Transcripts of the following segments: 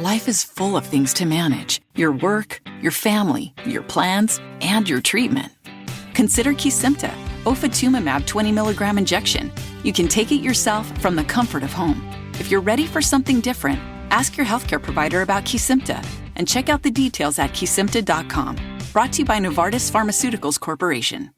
Life is full of things to manage. Your work, your family, your plans, and your treatment. Consider Kesimpta, ofatumumab 20 milligram injection. You can take it yourself from the comfort of home. If you're ready for something different, ask your healthcare provider about Kesimpta and check out the details at kesimpta.com. Brought to you by Novartis Pharmaceuticals Corporation.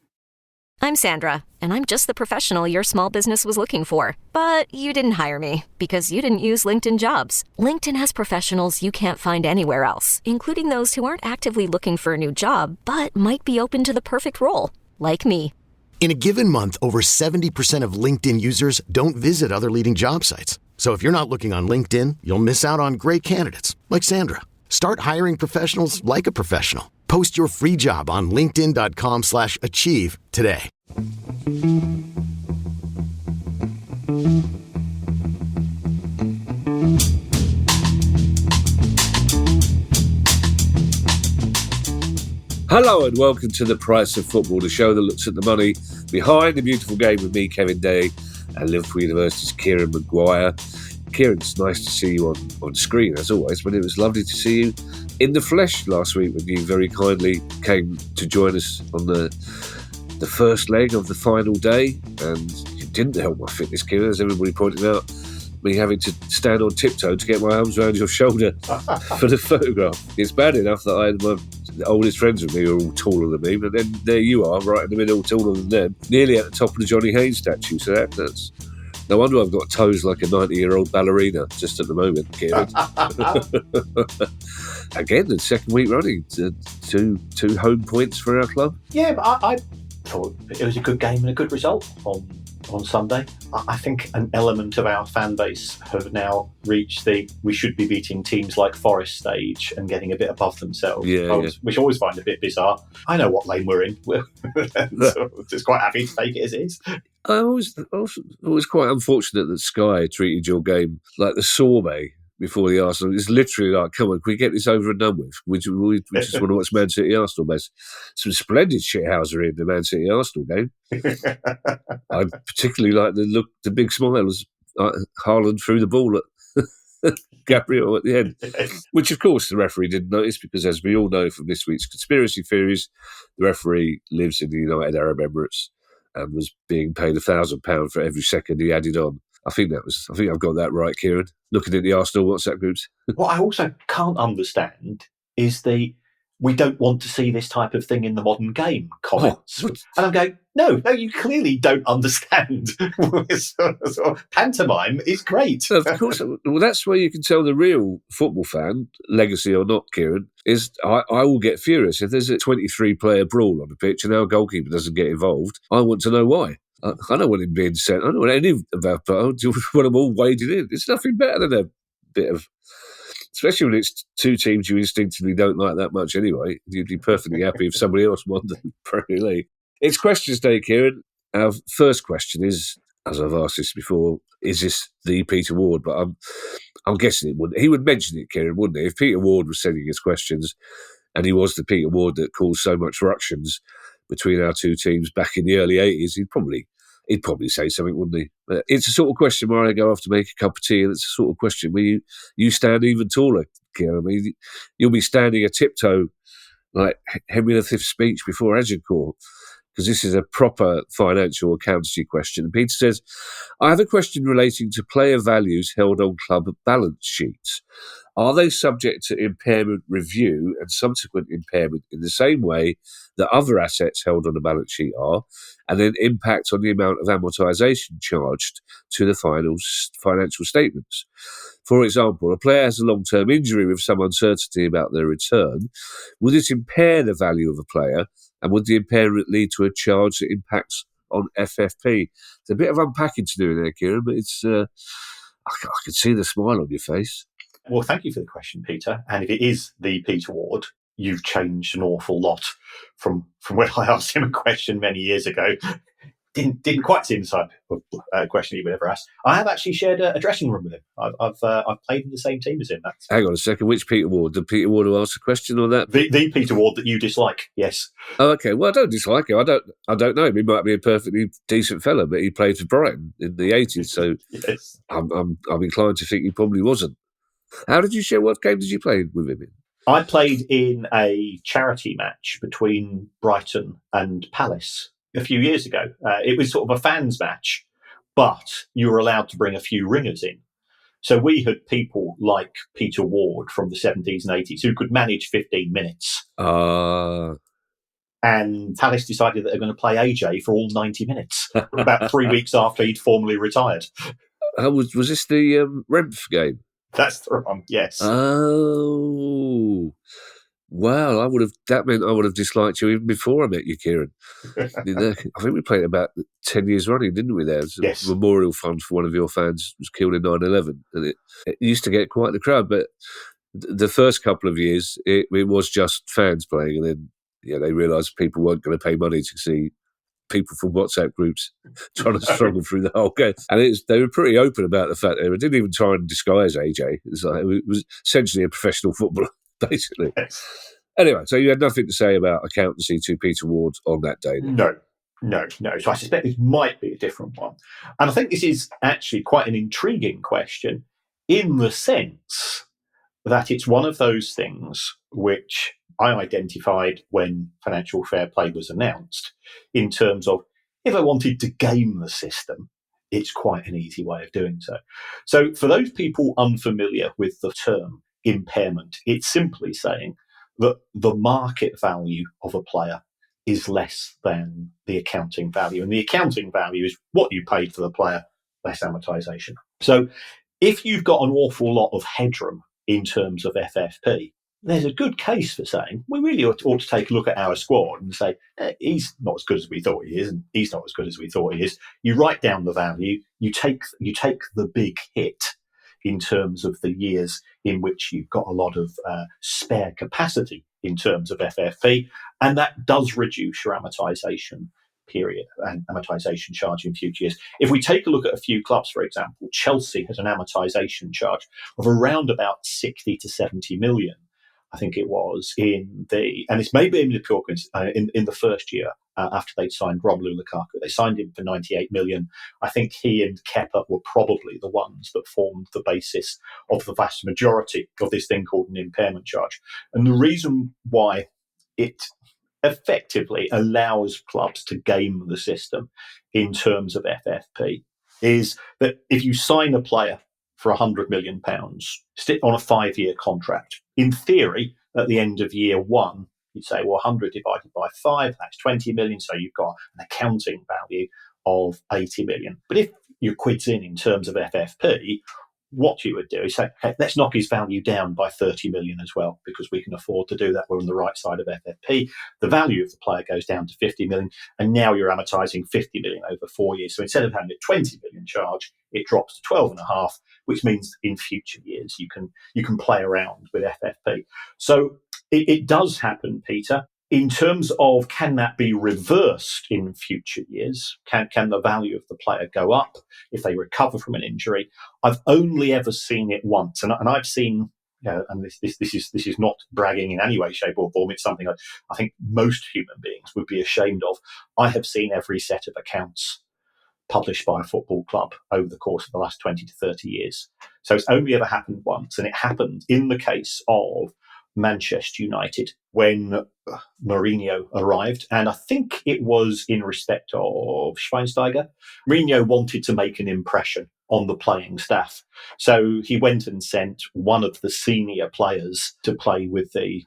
I'm Sandra, and I'm just the professional your small business was looking for. But you didn't hire me because you didn't use LinkedIn Jobs. LinkedIn has professionals you can't find anywhere else, including those who aren't actively looking for a new job, but might be open to the perfect role, like me. In a given month, over 70% of LinkedIn users don't visit other leading job sites. So if you're not looking on LinkedIn, you'll miss out on great candidates like Sandra. Start hiring professionals like a professional. Post your free job on linkedin.com/achieve today. Hello and welcome to The Price of Football, the show that looks at the money behind the beautiful game with me, Kevin Day, and Liverpool University's Kieran Maguire. Kieran, it's nice to see you on screen, as always, but it was lovely to see you in the flesh last week when you very kindly came to join us on the first leg of the final day, and you didn't help my fitness, Kieran, as everybody pointed out, me having to stand on tiptoe to get my arms around your shoulder for the photograph. It's bad enough that I had my oldest friends with me who are all taller than me, but then there you are, right in the middle, taller than them, nearly at the top of the Johnny Haynes statue, so that's... No wonder I've got toes like a 90-year-old ballerina just at the moment, Kieran. Again, the second week running, two home points for our club. Yeah, but I thought it was a good game and a good result on Sunday. I think an element of our fan base have now reached the we should be beating teams like Forest stage and getting a bit above themselves, which I always find a bit bizarre. I know what lane we're in. So just quite happy to take it as it is. I was quite unfortunate that Sky treated your game like the sorbet before the Arsenal. It's literally like, come on, can we get this over and done with? We just want to watch Man City Arsenal match. Some splendid shithousery in the Man City Arsenal game. I particularly like the big smile as Haaland threw the ball at Gabriel at the end, which of course the referee didn't notice because, as we all know from this week's conspiracy theories, the referee lives in the United Arab Emirates and was being paid £1,000 for every second he added on. I think I've got that right, Kieran. Looking at the Arsenal WhatsApp groups. What I also can't understand is we don't want to see this type of thing in the modern game comments. And I'm going, no, you clearly don't understand. Pantomime is great. Of course. Well, that's where you can tell the real football fan, legacy or not, Kieran, is I will get furious. If there's a 23-player brawl on the pitch and our goalkeeper doesn't get involved, I want to know why. I don't want him being sent. I don't want any of that, but I want them all waded in. It's nothing better than a bit of... Especially when it's two teams you instinctively don't like that much anyway. You'd be perfectly happy if somebody else won the Premier League. It's questions day, Kieran. Our first question is, as I've asked this before, is this the Peter Ward? But I'm guessing it wouldn't. He would mention it, Kieran, wouldn't he? If Peter Ward was sending his questions, and he was the Peter Ward that caused so much ructions between our two teams back in the early 80s, he'd probably say something, wouldn't he? But it's a sort of question where I go off to make a cup of tea, and it's a sort of question where you stand even taller, Kieran. I mean, you'll be standing a tiptoe like Henry V's speech before Agincourt, because this is a proper financial accountancy question. And Peter says, I have a question relating to player values held on club balance sheets. Are they subject to impairment review and subsequent impairment in the same way that other assets held on the balance sheet are, and then impact on the amount of amortisation charged to the financial statements? For example, a player has a long-term injury with some uncertainty about their return. Would it impair the value of a player, and would the impairment lead to a charge that impacts on FFP? It's a bit of unpacking to do there, Kieran, but it's I can see the smile on your face. Well, thank you for the question, Peter. And if it is the Peter Ward, you've changed an awful lot from when I asked him a question many years ago. Didn't quite see the type of question he would ever ask. I have actually shared a dressing room with him. I've played in the same team as him. Hang on a second. Which Peter Ward? The Peter Ward who asked a question or that? The Peter Ward that you dislike. Yes. Oh, okay. Well, I don't dislike him. I don't know him. He might be a perfectly decent fella, but he played for Brighton in the 80s. So yes. I'm inclined to think he probably wasn't. How did you share? What game did you play with him in? I played in a charity match between Brighton and Palace a few years ago. It was sort of a fans match, but you were allowed to bring a few ringers in. So we had people like Peter Ward from the 70s and 80s who could manage 15 minutes. And Palace decided that they were going to play AJ for all 90 minutes, about 3 weeks after he'd formally retired. Was this the Remph game? That's the one, yes. Oh, wow! That meant I would have disliked you even before I met you, Kieran. I think we played about 10 years running, didn't we? There was yes. a memorial fund for one of your fans was killed in 9/11, and it used to get quite the crowd. But the first couple of years, it was just fans playing, and then they realised people weren't going to pay money to see people from WhatsApp groups trying to struggle through the whole game. And they were pretty open about the fact that they didn't even try and disguise AJ. It was essentially a professional footballer, basically. Yes. Anyway, so you had nothing to say about accountancy to Peter Ward on that day? Then? No. So I suspect this might be a different one. And I think this is actually quite an intriguing question in the sense that it's one of those things which I identified when financial fair play was announced in terms of if I wanted to game the system, it's quite an easy way of doing so. So for those people unfamiliar with the term impairment, it's simply saying that the market value of a player is less than the accounting value. And the accounting value is what you paid for the player, less amortization. So if you've got an awful lot of headroom in terms of FFP, there's a good case for saying we really ought to take a look at our squad and say he's not as good as we thought he is, and he's not as good as we thought he is. You write down the value, you take the big hit in terms of the years in which you've got a lot of spare capacity in terms of FFP, and that does reduce your amortization period and amortization charge in future years. If we take a look at a few clubs, for example, Chelsea has an amortization charge of around about 60 to 70 million. I think it was and it's maybe in the first year after they'd signed Romelu Lukaku. They signed him for 98 million. I think he and Kepa were probably the ones that formed the basis of the vast majority of this thing called an impairment charge. And the reason why it effectively allows clubs to game the system in terms of FFP is that if you sign a player for £100 million on a 5-year contract, in theory, at the end of year one, you'd say, well, 100 divided by 5, that's 20 million. So you've got an accounting value of 80 million. But if your quid's in terms of FFP, what you would do is say, okay, let's knock his value down by 30 million as well, because we can afford to do that. We're on the right side of FFP. The value of the player goes down to 50 million, and now you're amortizing 50 million over 4 years. So instead of having a 20 million charge, it drops to 12.5, which means in future years you can play around with FFP. So it does happen, Peter. In terms of can that be reversed in future years? Can the value of the player go up if they recover from an injury? I've only ever seen it once, and I've seen, and this is not bragging in any way, shape, or form. It's something I think most human beings would be ashamed of. I have seen every set of accounts published by a football club over the course of the last 20 to 30 years. So it's only ever happened once, and it happened in the case of Manchester United when Mourinho arrived, and I think it was in respect of Schweinsteiger. Mourinho wanted to make an impression on the playing staff, so he went and sent one of the senior players to play with the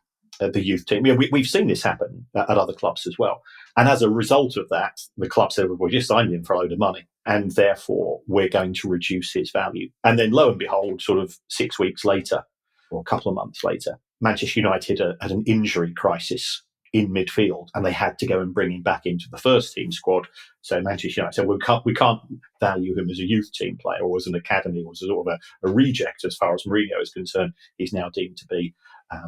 youth team. We've seen this happen at other clubs as well, and as a result of that, the club said, well, we just signed him for a load of money, and therefore we're going to reduce his value. And then lo and behold, sort of 6 weeks later, or a couple of months later, Manchester United had an injury crisis in midfield, and they had to go and bring him back into the first team squad. So Manchester United said, we can't value him as a youth team player or as an academy or as a sort of a reject as far as Mourinho is concerned. He's now deemed to be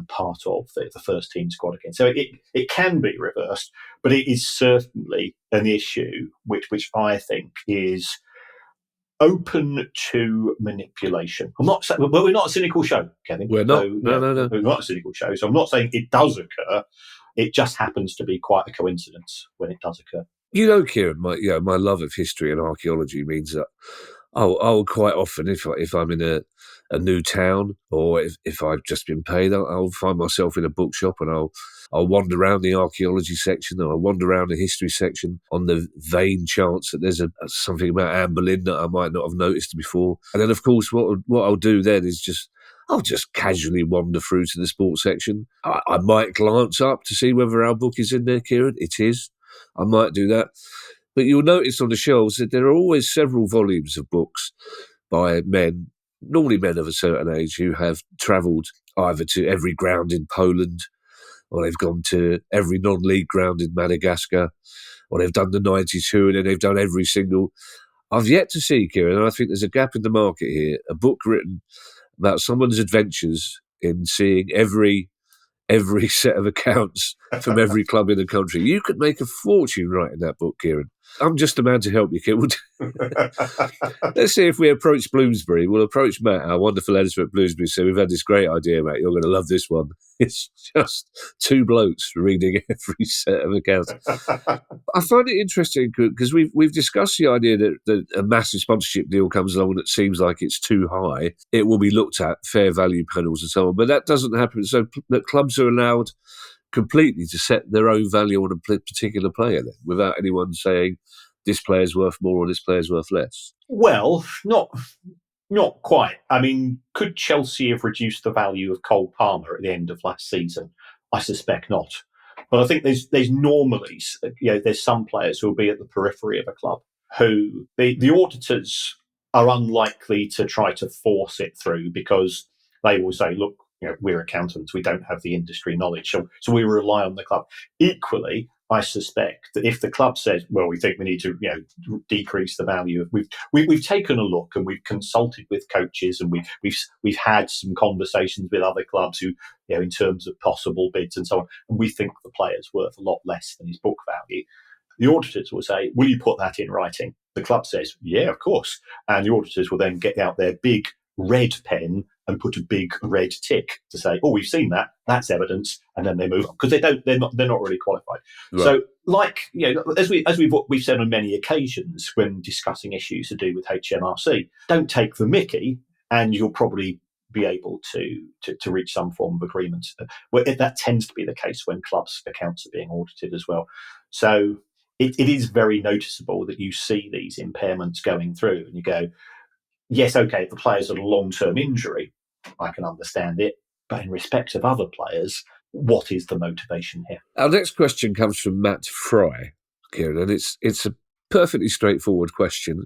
part of the first team squad again. So it can be reversed, but it is certainly an issue which I think is open to manipulation. I'm not saying, well, we're not a cynical show, Kevin. We're not. So, No. We're not a cynical show. So I'm not saying it does occur. It just happens to be quite a coincidence when it does occur. Kieran, my love of history and archaeology means that I'll quite often, if I'm in a new town, or if I've just been paid, I'll find myself in a bookshop and I'll wander around the archaeology section, or I'll wander around the history section on the vain chance that there's something about Anne Boleyn that I might not have noticed before. And then, of course, what I'll do then is I'll just casually wander through to the sports section. I might glance up to see whether our book is in there, Kieran. It is. I might do that. But you'll notice on the shelves that there are always several volumes of books by men, normally men of a certain age, who have travelled either to every ground in Poland, or they've gone to every non-league ground in Madagascar, or they've done the 92 and then they've done every single. I've yet to see, Kieran, and I think there's a gap in the market here, a book written about someone's adventures in seeing every set of accounts from every club in the country. You could make a fortune writing that book, Kieran. I'm just the man to help you, Kieran. Let's see if we approach Bloomsbury. We'll approach Matt, our wonderful editor at Bloomsbury. So we've had this great idea, Matt. You're going to love this one. It's just two blokes reading every set of accounts. I find it interesting because we've discussed the idea that a massive sponsorship deal comes along that seems like it's too high. It will be looked at, fair value panels and so on. But that doesn't happen. So that clubs are allowed completely to set their own value on a particular player then, without anyone saying this player's worth more or this player's worth less. Well, not quite. I mean, could Chelsea have reduced the value of Cole Palmer at the end of last season? I suspect not. But I think there's normally, there's some players who will be at the periphery of a club who the auditors are unlikely to try to force it through, because they will say, look, we're accountants, we don't have the industry knowledge, so we rely on the club. Equally, I suspect that if the club says, well, we think we need to decrease the value of, we've taken a look and we've consulted with coaches and we've had some conversations with other clubs who, in terms of possible bids and so on, and we think the player's worth a lot less than his book value. The auditors will say, will you put that in writing? The club says, yeah, of course. And the auditors will then get out their big red pen and put a big red tick to say, oh, we've seen that, that's evidence, and then they move on, because they're not really qualified. Right. So, as we've said on many occasions when discussing issues to do with HMRC, don't take the mickey, and you'll probably be able to reach some form of agreement. Well, that tends to be the case when clubs' accounts are being audited as well. So it is very noticeable that you see these impairments going through, and you go, yes, okay, if the player's had a long-term injury, I can understand it. But in respect of other players, what is the motivation here? Our next question comes from Matt Fry, Kieran, and it's a perfectly straightforward question.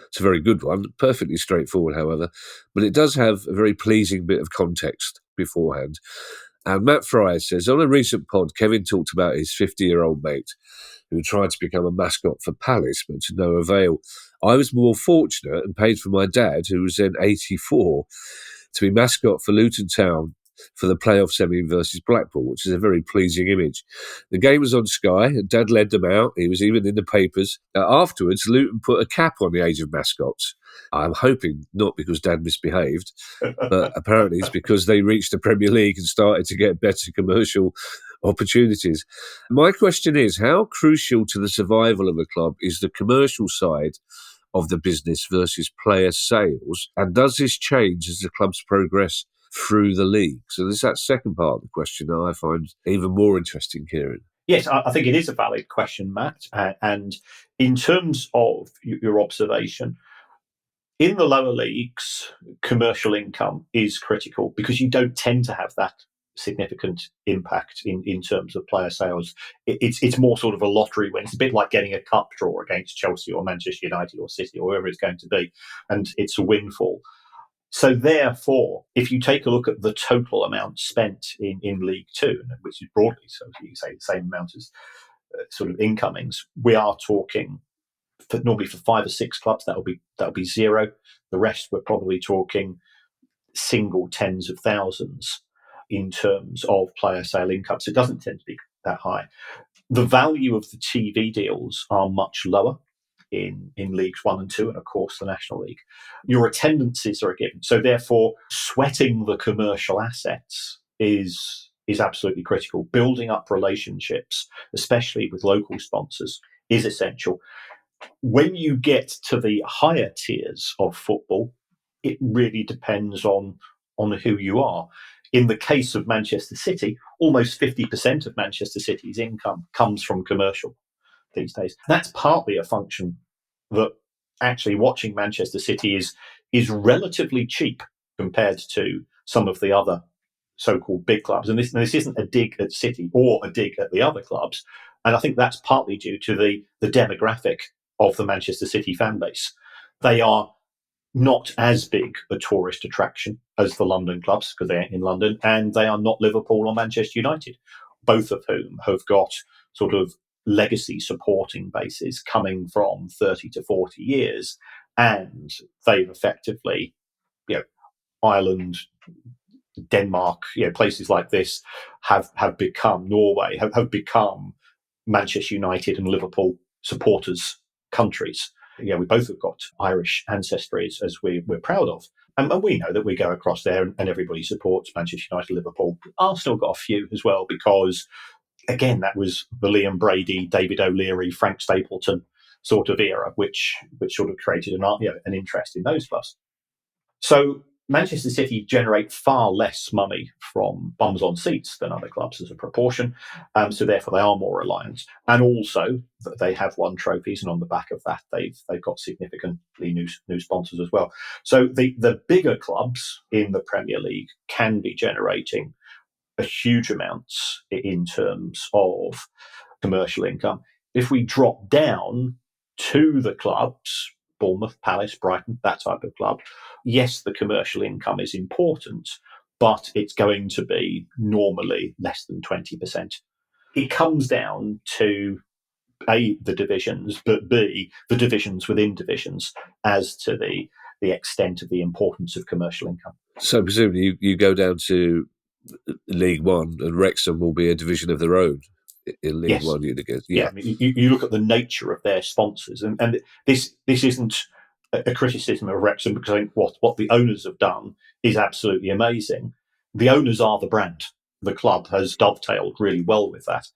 It's a very good one, perfectly straightforward, however, but it does have a very pleasing bit of context beforehand. And Matt Fry says, on a recent pod, Kevin talked about his 50-year-old mate who tried to become a mascot for Palace, but to no avail. I was more fortunate and paid for my dad, who was then 84, to be mascot for Luton Town for the playoff semi versus Blackpool, which is a very pleasing image. The game was on Sky, and Dad led them out. He was even in the papers. Afterwards, Luton put a cap on the age of mascots. I'm hoping not because Dad misbehaved, but apparently it's because they reached the Premier League and started to get better commercial opportunities. My question is, how crucial to the survival of a club is the commercial side of the business versus player sales? And does this change as the clubs progress through the league? So there's that second part of the question that I find even more interesting, Kieran. Yes, I think it is a valid question, Matt. And in terms of your observation, in the lower leagues, commercial income is critical because you don't tend to have that significant impact in terms of player sales. It's more sort of a lottery win. It's a bit like getting a cup draw against Chelsea or Manchester United or City or whoever it's going to be, and it's a windfall. So therefore, if you take a look at the total amount spent in League Two, which is broadly, so you can say the same amount as sort of incomings, we are talking normally for 5 or 6 clubs that'll be zero. The rest we're probably talking single tens of thousands in terms of player sale income. So it doesn't tend to be that high. The value of the TV deals are much lower in Leagues 1 and 2, and of course the National League. Your attendances are a given. So therefore, sweating the commercial assets is absolutely critical. Building up relationships, especially with local sponsors, is essential. When you get to the higher tiers of football, it really depends on who you are. In the case of Manchester City, almost 50% of Manchester City's income comes from commercial these days. That's partly a function that actually watching Manchester City is relatively cheap compared to some of the other so-called big clubs. And this isn't a dig at City or a dig at the other clubs. And I think that's partly due to the demographic of the Manchester City fan base. They are not as big a tourist attraction as the London clubs because they're in London, and they are not Liverpool or Manchester United, both of whom have got sort of legacy supporting bases coming from 30 to 40 years. And they've effectively, Ireland, Denmark, places like this have become Norway, have become Manchester United and Liverpool supporters countries. We both have got Irish ancestry, as we're proud of. And we know that we go across there and everybody supports Manchester United, Liverpool. Arsenal got a few as well because, again, that was the Liam Brady, David O'Leary, Frank Stapleton sort of era, which sort of created an interest in those clubs. So Manchester City generate far less money from bums on seats than other clubs as a proportion. So therefore they are more reliant. And also they have won trophies, and on the back of that, they've got significantly new sponsors as well. So the bigger clubs in the Premier League can be generating a huge amounts in terms of commercial income. If we drop down to the clubs, Bournemouth, Palace, Brighton, that type of club, yes, the commercial income is important, but it's going to be normally less than 20%. It comes down to A, the divisions, but B, the divisions within divisions as to the extent of the importance of commercial income. So presumably you go down to League One and Wrexham will be a division of their own in League One. Yeah. I mean, you look at the nature of their sponsors, and this isn't a criticism of Wrexham, because I think what the owners have done is absolutely amazing. The owners are the brand. The club has dovetailed really well with that.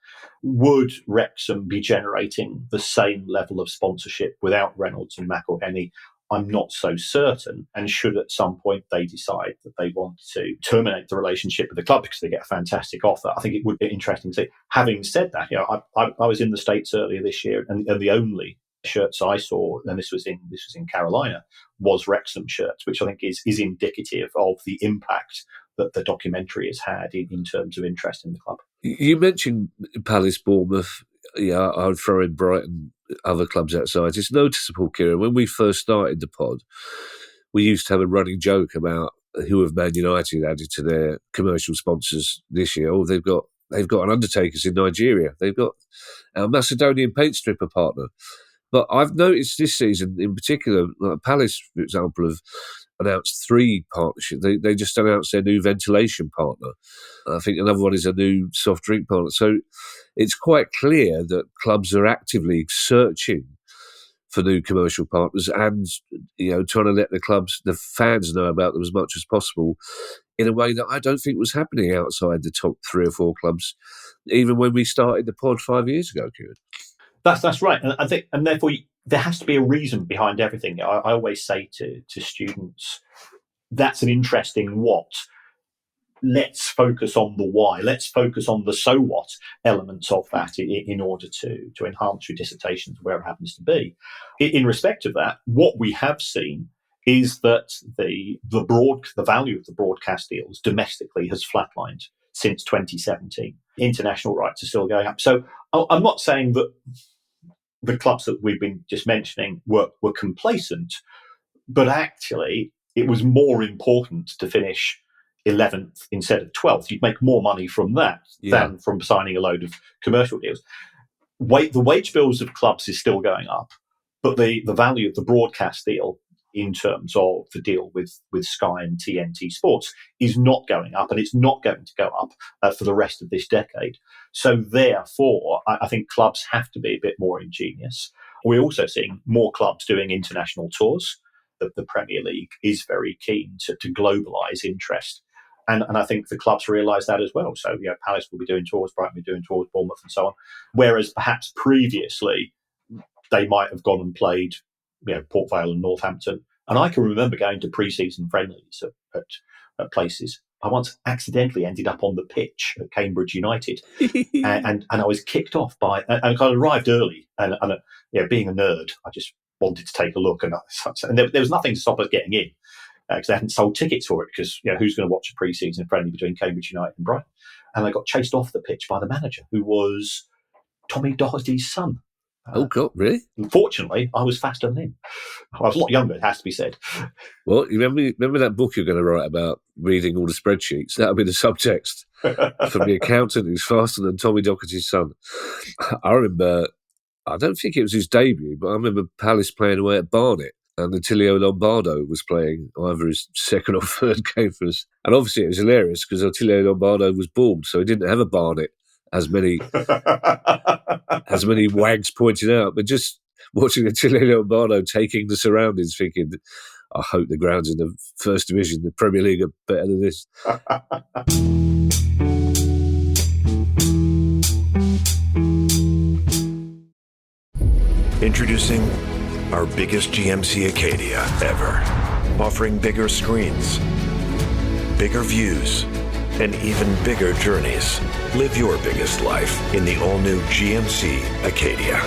Would Wrexham be generating the same level of sponsorship without Reynolds and McElhenney? I'm not so certain. And should at some point they decide that they want to terminate the relationship with the club because they get a fantastic offer, I think it would be interesting to see. Having said that, I was in the States earlier this year, and the only shirts I saw, and this was in Carolina, was Wrexham shirts, which I think is indicative of the impact that the documentary has had in terms of interest in the club. You mentioned Palace, Bournemouth. Yeah, I would throw in Brighton, other clubs outside. It's noticeable, Kieran, when we first started the pod, we used to have a running joke about who have Man United added to their commercial sponsors this year. Oh, they've got an Undertakers in Nigeria. They've got our Macedonian paint stripper partner. But I've noticed this season in particular, like Palace, for example, have announced 3 partnerships. They just announced their new ventilation partner. I think another one is a new soft drink partner. So it's quite clear that clubs are actively searching for new commercial partners and, trying to let the fans know about them as much as possible in a way that I don't think was happening outside the top 3 or 4 clubs, even when we started the pod 5 years ago, Kieran. That's right, and I think, and therefore there has to be a reason behind everything. I always say to students, that's an interesting what. Let's focus on the why. Let's focus on the so what elements of that in order to enhance your dissertation, where it happens to be. In respect of that, what we have seen is that the value of the broadcast deals domestically has flatlined since 2017. International rights are still going up. So I'm not saying that the clubs that we've been just mentioning were complacent, but actually it was more important to finish 11th instead of 12th. You'd make more money from that than from signing a load of commercial deals. The wage bills of clubs is still going up, but the value of the broadcast deal in terms of the deal with Sky and TNT Sports is not going up, and it's not going to go up for the rest of this decade. So therefore, I think clubs have to be a bit more ingenious. We're also seeing more clubs doing international tours. The Premier League is very keen to globalise interest. And I think the clubs realise that as well. So, Palace will be doing tours, Brighton will be doing tours, Bournemouth and so on. Whereas perhaps previously they might have gone and played, Port Vale and Northampton And I can remember going to pre-season friendlies at places. I once accidentally ended up on the pitch at Cambridge United, and I was kicked off by. And I arrived early, and being a nerd, I just wanted to take a look, and there was nothing to stop us getting in because they hadn't sold tickets for it. Because who's going to watch a pre-season friendly between Cambridge United and Brighton? And I got chased off the pitch by the manager, who was Tommy Doherty's son. Oh, God, really? Unfortunately, I was faster than him. I was a lot younger, it has to be said. Well, you remember that book you're going to write about reading all the spreadsheets? That'll be the subtext from the accountant who's faster than Tommy Doherty's son. I remember, I don't think it was his debut, but I remember Palace playing away at Barnet, and Attilio Lombardo was playing either his second or third game for us. And obviously it was hilarious because Attilio Lombardo was bald, so he didn't have a Barnet, as many wags pointed out, but just watching Attilio Lombardo taking the surroundings, thinking, I hope the grounds in the First Division, the Premier League, are better than this. Introducing our biggest GMC Acadia ever, offering bigger screens, bigger views, and even bigger journeys. Live your biggest life in the all-new GMC Acadia.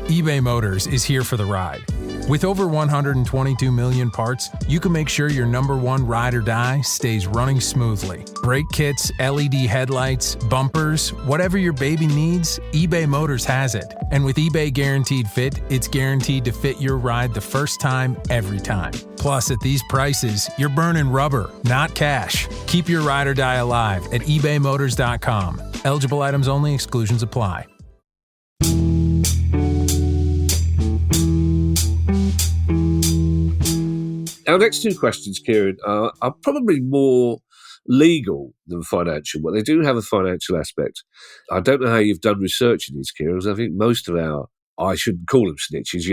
eBay Motors is here for the ride. With over 122 million parts, you can make sure your number one ride or die stays running smoothly. Brake kits, LED headlights, bumpers, whatever your baby needs, eBay Motors has it. And with eBay Guaranteed Fit, it's guaranteed to fit your ride the first time, every time. Plus, at these prices, you're burning rubber, not cash. Keep your ride or die alive at ebaymotors.com. Eligible items only, exclusions apply. Our next two questions, Kieran, are probably more legal than financial, but they do have a financial aspect. I don't know how you've done research in these, Kieran, because I think most of I shouldn't call them snitches,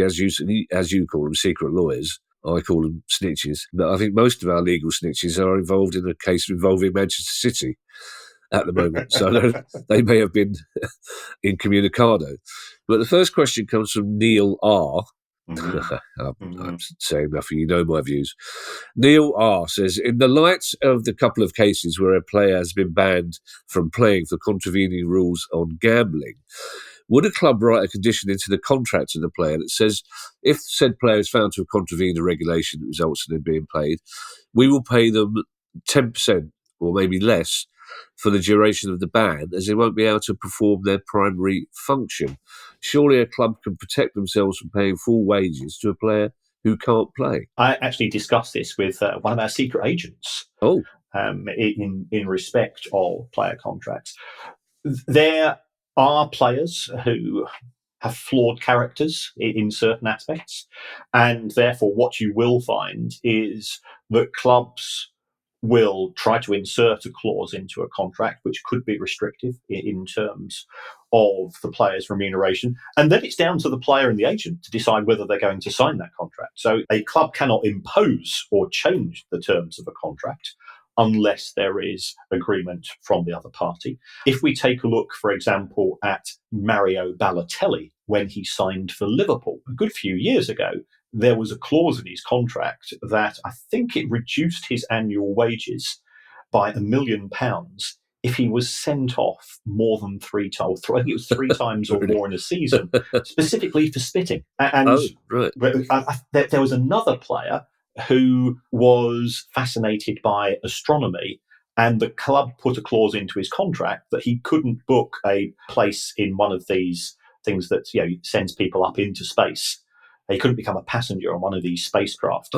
as you call them, secret lawyers. I call them snitches. But I think most of our legal snitches are involved in a case involving Manchester City at the moment. So they may have been incommunicado. But the first question comes from Neil R. I'm saying nothing, you know my views. Neil R. says, in the light of the couple of cases where a player has been banned from playing for contravening rules on gambling, would a club write a condition into the contract of the player that says, if said player is found to have contravened a regulation that results in them being paid, we will pay them 10% or maybe less for the duration of the ban, as they won't be able to perform their primary function? Surely a club can protect themselves from paying full wages to a player who can't play. I actually discussed this with one of our secret agents. Oh, in respect of player contracts. There are players who have flawed characters in certain aspects, and therefore what you will find is that clubs will try to insert a clause into a contract which could be restrictive in terms of the player's remuneration. And then it's down to the player and the agent to decide whether they're going to sign that contract. So a club cannot impose or change the terms of a contract unless there is agreement from the other party. If we take a look, for example, at Mario Balotelli, when he signed for Liverpool a good few years ago, there was a clause in his contract that I think it reduced his annual wages by £1 million if he was sent off more than 3 times. I think it was 3 times or more in a season, specifically for spitting. And there was another player who was fascinated by astronomy, and the club put a clause into his contract that he couldn't book a place in one of these things that sends people up into space. He couldn't become a passenger on one of these spacecraft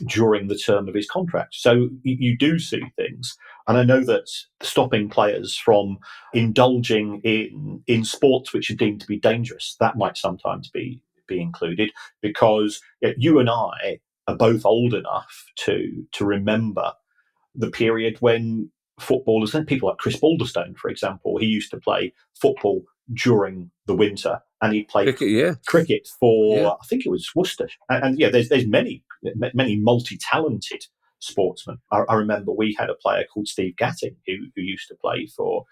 during the term of his contract. So you do see things. And I know that stopping players from indulging in sports which are deemed to be dangerous, that might sometimes be included, because you and I are both old enough to remember the period when footballers, and people like Chris Balderstone, for example, he used to play football during the winter, and he played cricket for, I think it was Worcester. And there's many multi-talented sportsmen. I remember we had a player called Steve Gatting who used to play for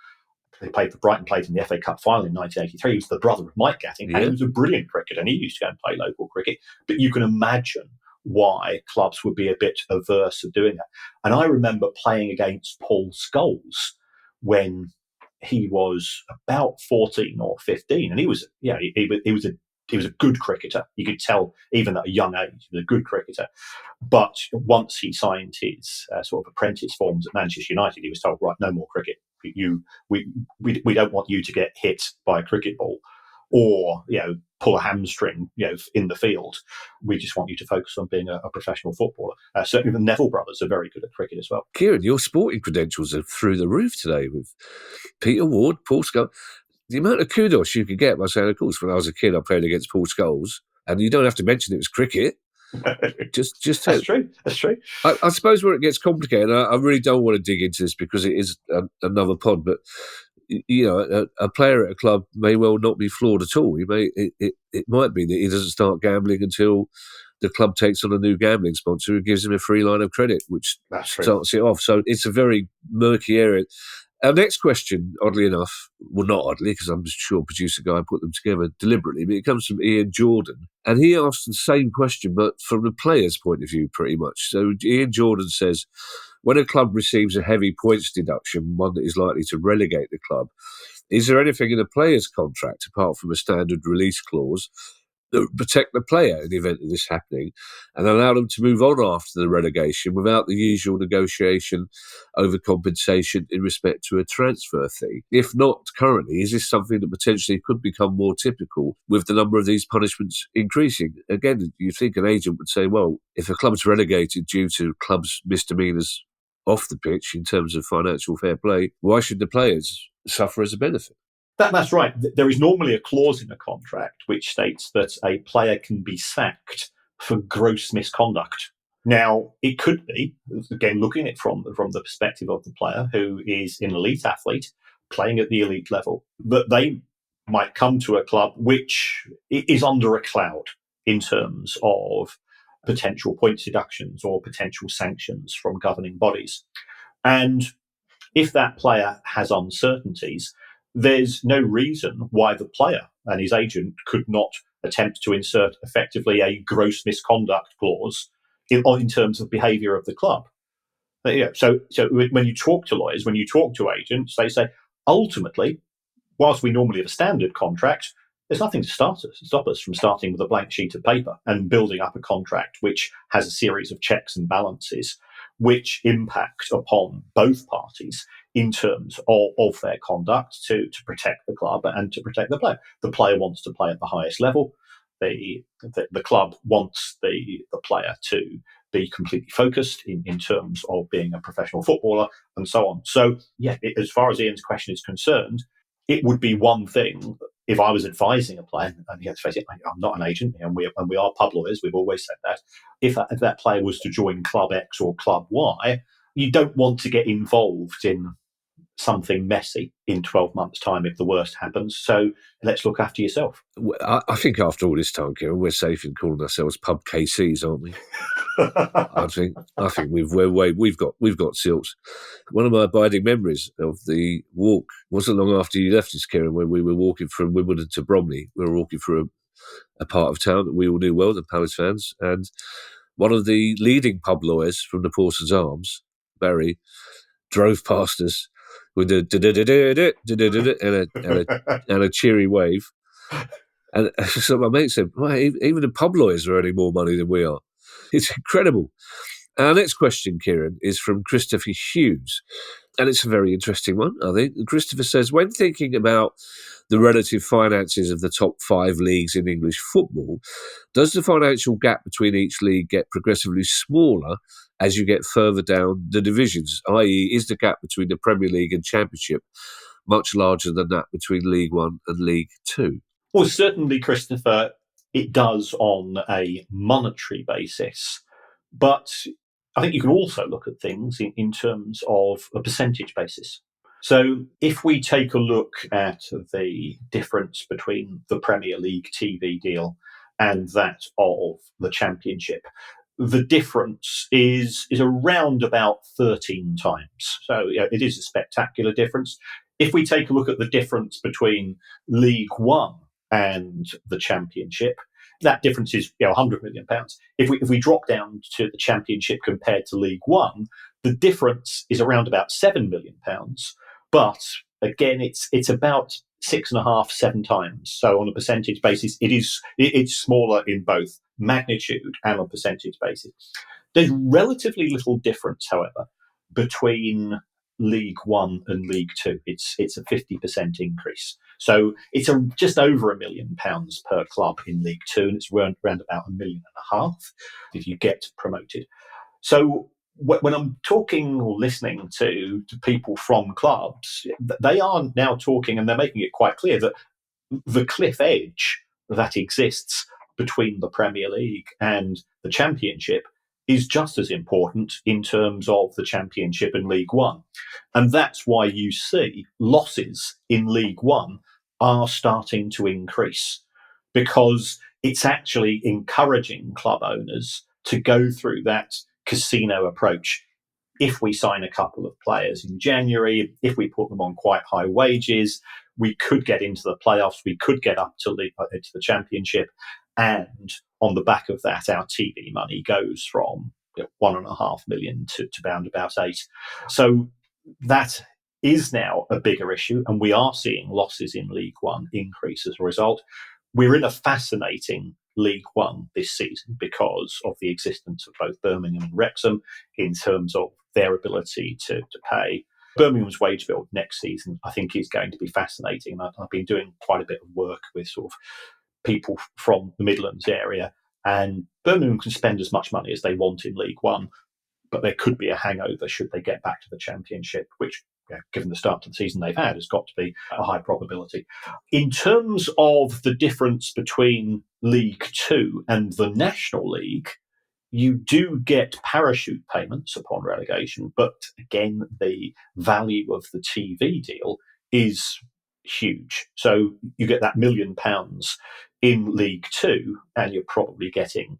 They played for Brighton, played in the FA Cup final in 1983. He was the brother of Mike Gatting, and he was a brilliant cricketer, and he used to go and play local cricket. But you can imagine why clubs would be a bit averse of doing that. And I remember playing against Paul Scholes when he was about 14 or 15, and he was a good cricketer. You could tell even at a young age he was a good cricketer. But once he signed his sort of apprentice forms at Manchester United, he was told, right, no more cricket. We don't want you to get hit by a cricket ball or pull a hamstring in the field. We just want you to focus on being a professional footballer. Certainly the Neville brothers are very good at cricket as well. Kieran, your sporting credentials are through the roof today with Peter Ward, Paul Scholes. The amount of kudos you could get by saying, of course, when I was a kid, I played against Paul Scholes, and you don't have to mention it was cricket. Just That's true. That's true. I suppose where it gets complicated, I really don't want to dig into this because it is another pod, but a player at a club may well not be flawed at all. It might be that he doesn't start gambling until the club takes on a new gambling sponsor who gives him a free line of credit, which starts it off. So it's a very murky area. Our next question, oddly enough, well, not oddly, because I'm just sure producer guy put them together deliberately, but it comes from Ian Jordan. And he asks the same question, but from the player's point of view, pretty much. So Ian Jordan says, when a club receives a heavy points deduction, one that is likely to relegate the club, is there anything in a player's contract, apart from a standard release clause, that would protect the player in the event of this happening and allow them to move on after the relegation without the usual negotiation over compensation in respect to a transfer fee? If not currently, is this something that potentially could become more typical with the number of these punishments increasing? Again, you think an agent would say, well, if a club's relegated due to club's misdemeanours off the pitch in terms of financial fair play, why should the players suffer as a benefit? That's right. There is normally a clause in a contract which states that a player can be sacked for gross misconduct. Now, it could be, again, looking at it from the perspective of the player who is an elite athlete playing at the elite level, that they might come to a club which is under a cloud in terms of potential points deductions or potential sanctions from governing bodies. And if that player has uncertainties, there's no reason why the player and his agent could not attempt to insert effectively a gross misconduct clause in terms of behaviour of the club. So when you talk to lawyers, when you talk to agents, they say, ultimately, whilst we normally have a standard contract, there's nothing to stop us from starting with a blank sheet of paper and building up a contract which has a series of checks and balances which impact upon both parties in terms of their conduct to protect the club and to protect the player. The player wants to play at the highest level. The club wants the player to be completely focused in terms of being a professional footballer and so on. So, as far as Ian's question is concerned, it would be one thing if I was advising a player, and let's face it, I'm not an agent, and we are pub lawyers, we've always said that. If that player was to join Club X or Club Y, you don't want to get involved in something messy in 12 months' time if the worst happens. So let's look after yourself. I think after all this time, Kieran, we're safe in calling ourselves Pub KCs, aren't we? I think we've got silks. One of my abiding memories of the walk wasn't long after you left us, Kieran, when we were walking from Wimbledon to Bromley. We were walking through a part of town that we all knew well, the Palace fans, and one of the leading pub lawyers from the Parsons Arms, Barry, drove past us with a and a cheery wave. And so my mate said, well, even the pub lawyers are earning more money than we are. It's incredible. Our next question, Kieran, is from Christopher Hughes. And it's a very interesting one, I think. Christopher says, when thinking about the relative finances of the top 5 leagues in English football, does the financial gap between each league get progressively smaller as you get further down the divisions? I.e., is the gap between the Premier League and Championship much larger than that between League One and League Two? Well, certainly, Christopher, it does on a monetary basis. But I think you can also look at things in terms of a percentage basis. So if we take a look at the difference between the Premier League TV deal and that of the Championship, the difference is around about 13 times. So it is a spectacular difference. If we take a look at the difference between League One and the Championship, that difference is £100 million. If we drop down to the Championship compared to League One, the difference is around about £7 million. But again, it's about 6.5, 7 times. So on a percentage basis, it's smaller in both magnitude and on a percentage basis. There's relatively little difference, however, between League One and League Two. It's a 50% increase. So it's just over £1 million per club in League Two, and it's around about £1.5 million if you get promoted. So when I'm talking or listening to people from clubs, they are now talking, and they're making it quite clear that the cliff edge that exists between the Premier League and the Championship is just as important in terms of the Championship and League One. And that's why you see losses in League One are starting to increase, because it's actually encouraging club owners to go through that casino approach. If we sign a couple of players in January, if we put them on quite high wages, we could get into the playoffs, we could get up to the Championship, and on the back of that, our TV money goes from 1.5 million to around about 8. So that is now a bigger issue, and we are seeing losses in League One increase as a result. We're in a fascinating League One this season because of the existence of both Birmingham and Wrexham in terms of their ability to pay. Birmingham's wage bill next season, I think, is going to be fascinating. I've been doing quite a bit of work with sort of people from the Midlands area, and Birmingham can spend as much money as they want in League One, but there could be a hangover should they get back to the Championship, which, given the start to the season they've had, has got to be a high probability. In terms of the difference between League Two and the National League, you do get parachute payments upon relegation, but again, the value of the TV deal is huge. So you get that £1 million in League Two, and you're probably getting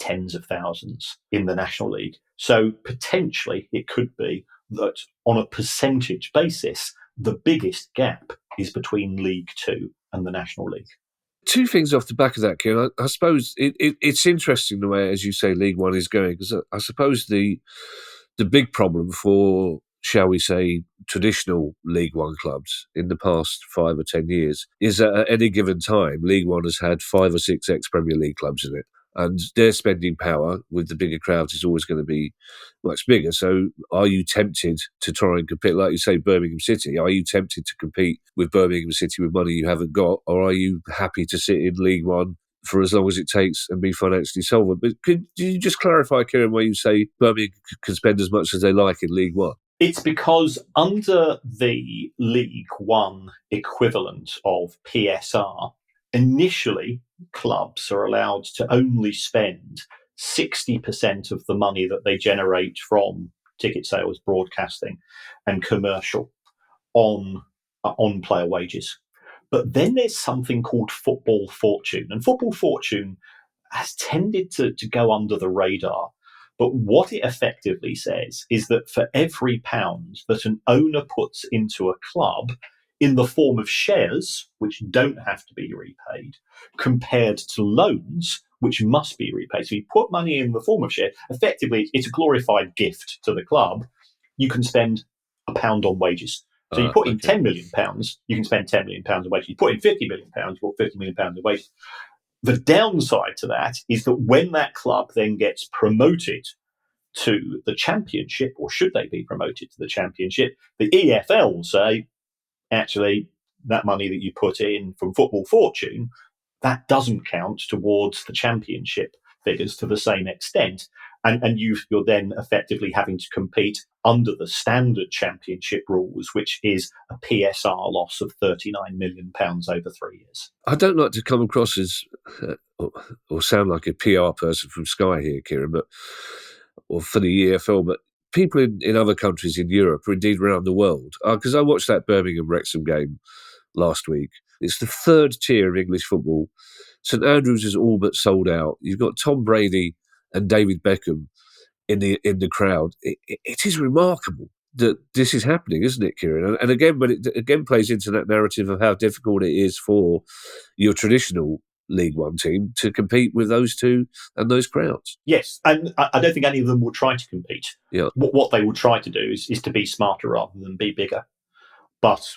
tens of thousands in the National League. So potentially it could be that on a percentage basis, the biggest gap is between League Two and the National League. Two things off the back of that, Kieran. I suppose it's interesting the way, as you say, League One is going, because I suppose the big problem for, shall we say, traditional League One clubs in the past 5 or 10 years is that at any given time, League One has had 5 or 6 ex-Premier League clubs in it. And their spending power with the bigger crowds is always going to be much bigger. So are you tempted to try and compete, like you say, Birmingham City? Are you tempted to compete with Birmingham City with money you haven't got? Or are you happy to sit in League One for as long as it takes and be financially solvent? But could you just clarify, Kieran, why you say Birmingham can spend as much as they like in League One? It's because under the League One equivalent of PSR, initially, clubs are allowed to only spend 60% of the money that they generate from ticket sales, broadcasting, and commercial on player wages. But then there's something called Football Fortune, and Football Fortune has tended to go under the radar. But what it effectively says is that for every £1 that an owner puts into a club in the form of shares, which don't have to be repaid, compared to loans, which must be repaid. So you put money in the form of share, effectively it's a glorified gift to the club. You can spend £1 on wages. So you put in £10 million, you can spend £10 million on wages. You put in £50 million, you put £50 million on wages. The downside to that is that when that club then gets promoted to the Championship, or should they be promoted to the Championship, the EFL will say, actually, that money that you put in from Football Fortune, that doesn't count towards the Championship figures to the same extent. And you're then effectively having to compete under the standard Championship rules, which is a PSR loss of £39 million over 3 years. I don't like to come across as or sound like a PR person from Sky here, Kieran, or for the EFL, but people in other countries in Europe, or indeed around the world, because I watched that Birmingham Wrexham game last week. It's the third tier of English football. St Andrews is all but sold out. You've got Tom Brady and David Beckham in the crowd. It is remarkable that this is happening, isn't it, Kieran? And again, but it again plays into that narrative of how difficult it is for your traditional League One team to compete with those two and those crowds. Yes, and I don't think any of them will try to compete. Yeah. What they will try to do is to be smarter rather than be bigger. But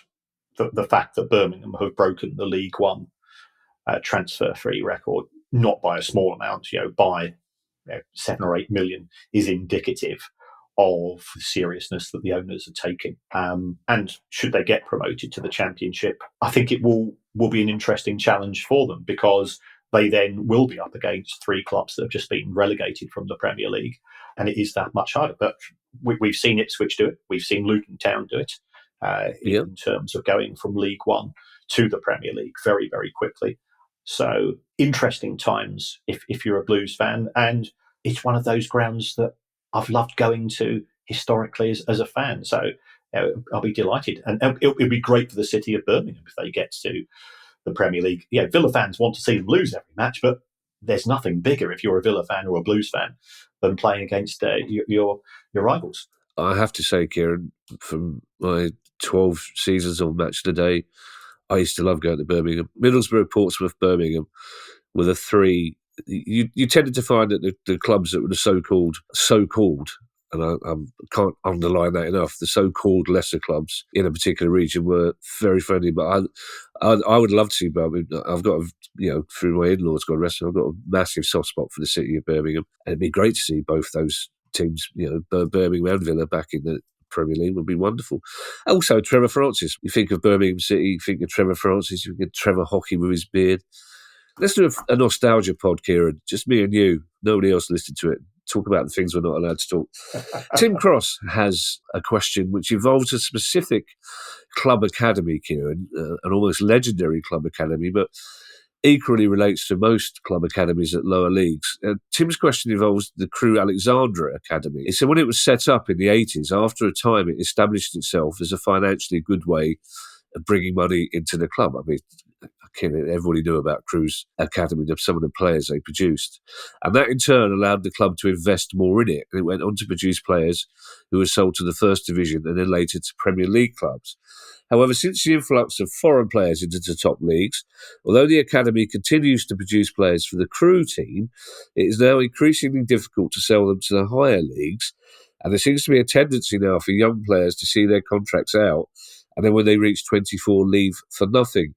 the fact that Birmingham have broken the League One transfer-free record, not by a small amount, by 7 or 8 million, is indicative of the seriousness that the owners are taking. And should they get promoted to the Championship, I think it will be an interesting challenge for them, because they then will be up against 3 clubs that have just been relegated from the Premier League, and it is that much harder. But we've seen Ipswich do it. We've seen Luton Town do it in terms of going from League One to the Premier League very, very quickly. So interesting times if you're a Blues fan, and it's one of those grounds that I've loved going to historically as a fan. So I'll be delighted, and it'll be great for the city of Birmingham if they get to the Premier League. Villa fans want to see them lose every match, but there's nothing bigger if you're a Villa fan or a Blues fan than playing against your rivals. I have to say, Kieran, from my 12 seasons on Match of the Day, I used to love going to Birmingham. Middlesbrough, Portsmouth, Birmingham were the 3. You tended to find that the clubs that were the so-called, and I can't underline that enough, the so-called lesser clubs in a particular region were very friendly. But I would love to see Birmingham. I've got, through my in-laws, God rest them, I've got a massive soft spot for the city of Birmingham. And it'd be great to see both those teams, Birmingham and Villa, back in the Premier League. Would be wonderful. Also, Trevor Francis. You think of Birmingham City, you think of Trevor Francis, you think of Trevor Hockey with his beard. Let's do a nostalgia pod, Kieran. Just me and you. Nobody else listened to it. Talk about the things we're not allowed to talk. Tim Cross has a question which involves a specific club academy, Kieran, an almost legendary club academy, but equally relates to most club academies at lower leagues. Tim's question involves the Crewe Alexandra Academy. He said when it was set up in the 80s, after a time it established itself as a financially good way of bringing money into the club. I mean, everybody knew about Crewe's academy, some of the players they produced. And that in turn allowed the club to invest more in it. And it went on to produce players who were sold to the First Division and then later to Premier League clubs. However, since the influx of foreign players into the top leagues, although the academy continues to produce players for the Crewe team, it is now increasingly difficult to sell them to the higher leagues. And there seems to be a tendency now for young players to see their contracts out, and then when they reach 24, leave for nothing.